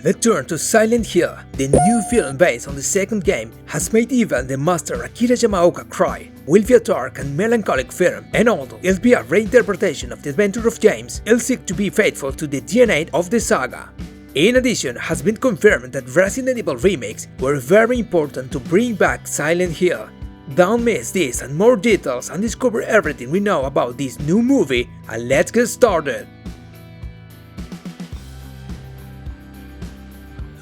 Return to Silent Hill, the new film based on the second game, has made even the master Akira Yamaoka cry. Will be a dark and melancholic film, and although it'll be a reinterpretation of the adventure of James, it'll seek to be faithful to the DNA of the saga. In addition, has been confirmed that Resident Evil remakes were very important to bring back Silent Hill. Don't miss this and more details and discover everything we know about this new movie, and let's get started!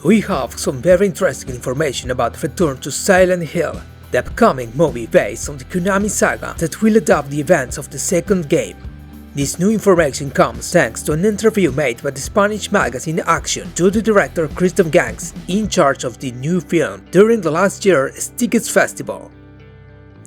We have some very interesting information about Return to Silent Hill, the upcoming movie based on the Konami saga that will adapt the events of the second game. This new information comes thanks to an interview made by the Spanish magazine Action to the director Christoph Gans, in charge of the new film, during the last year's Tickets Festival.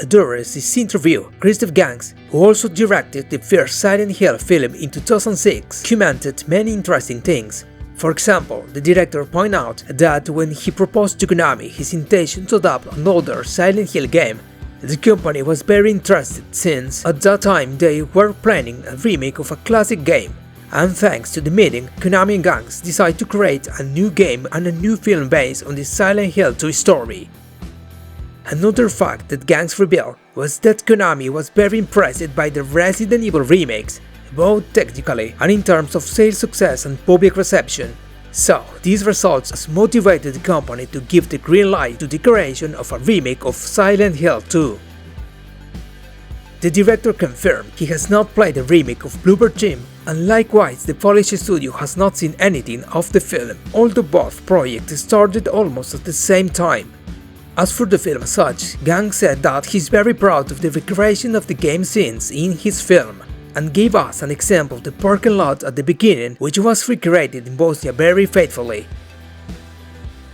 During this interview, Christoph Gans, who also directed the first Silent Hill film in 2006, commented many interesting things. For example, the director pointed out that when he proposed to Konami his intention to adapt an older Silent Hill game, the company was very interested since at that time they were planning a remake of a classic game, and thanks to the meeting, Konami and Gans decided to create a new game and a new film based on the Silent Hill 2 story. Another fact that Gans revealed was that Konami was very impressed by the Resident Evil remakes, both technically and in terms of sales success and public reception. So, these results has motivated the company to give the green light to the creation of a remake of Silent Hill 2. The director confirmed he has not played the remake of Bluebird Team, and likewise the Polish studio has not seen anything of the film, although both projects started almost at the same time. As for the film as such, Gang said that he's very proud of the recreation of the game scenes in his film, and gave us an example of the parking lot at the beginning, which was recreated in Bosnia very faithfully.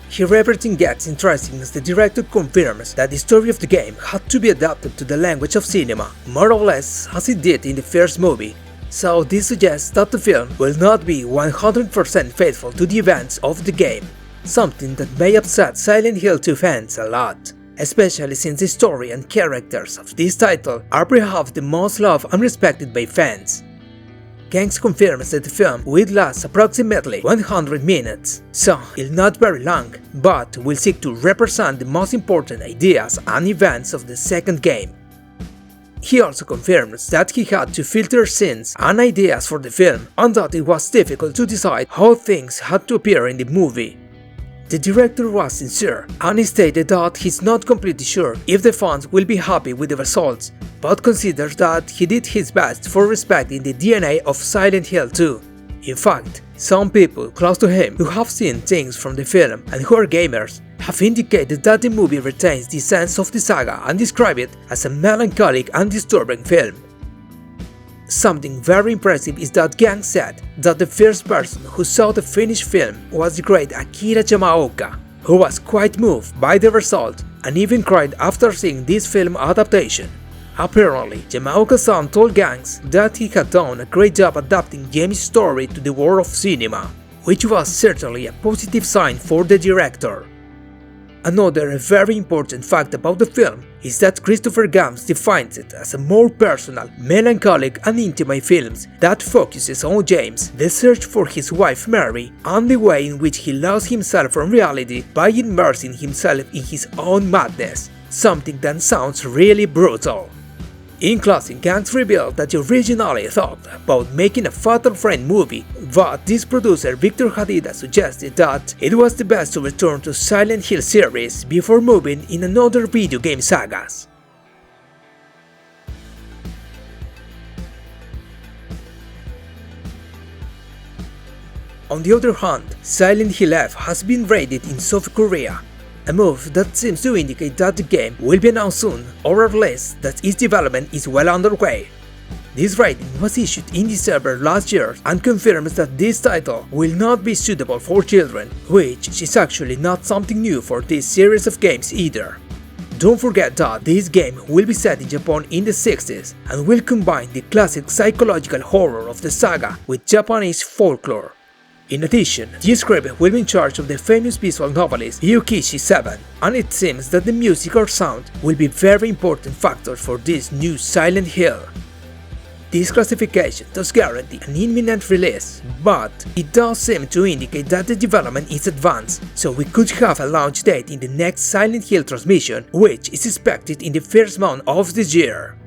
Here everything gets interesting as the director confirms that the story of the game had to be adapted to the language of cinema, more or less as it did in the first movie. So this suggests that the film will not be 100% faithful to the events of the game, something that may upset Silent Hill 2 fans a lot, especially since the story and characters of this title are perhaps the most loved and respected by fans. Gangs confirms that the film will last approximately 100 minutes, so it's not very long, but will seek to represent the most important ideas and events of the second game. He also confirms that he had to filter scenes and ideas for the film, and that it was difficult to decide how things had to appear in the movie. The director was sincere, and he stated that he's not completely sure if the fans will be happy with the results, but considers that he did his best for respecting the DNA of Silent Hill 2. In fact, some people close to him who have seen things from the film and who are gamers have indicated that the movie retains the sense of the saga and describe it as a melancholic and disturbing film. Something very impressive is that Gang said that the first person who saw the finished film was the great Akira Yamaoka, who was quite moved by the result and even cried after seeing this film adaptation. Apparently, Yamaoka's son told Gangs that he had done a great job adapting James' story to the world of cinema, which was certainly a positive sign for the director. Another very important fact about the film is that Christopher Gans defines it as a more personal, melancholic and intimate film that focuses on James, the search for his wife Mary, and the way in which he lost himself from reality by immersing himself in his own madness, something that sounds really brutal. In closing, Gans revealed that he originally thought about making a Fatal Frame movie, but this producer Victor Hadida suggested that it was the best to return to Silent Hill series before moving in another video game sagas. On the other hand, Silent Hill F has been rated in South Korea, a move that seems to indicate that the game will be announced soon, or at least that its development is well underway. This rating was issued in December last year and confirms that this title will not be suitable for children, which is actually not something new for this series of games either. Don't forget that this game will be set in Japan in the 60s and will combine the classic psychological horror of the saga with Japanese folklore. In addition, the script will be in charge of the famous visual novelist Ryukishi 7, and it seems that the music or sound will be very important factors for this new Silent Hill. This classification does guarantee an imminent release, but it does seem to indicate that the development is advanced, so we could have a launch date in the next Silent Hill transmission, which is expected in the first month of this year.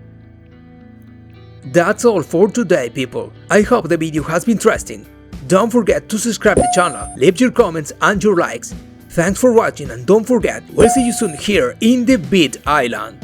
That's all for today, people. I hope the video has been interesting. Don't forget to subscribe to the channel, leave your comments and your likes. Thanks for watching, and don't forget, we'll see you soon here in the Beat Island.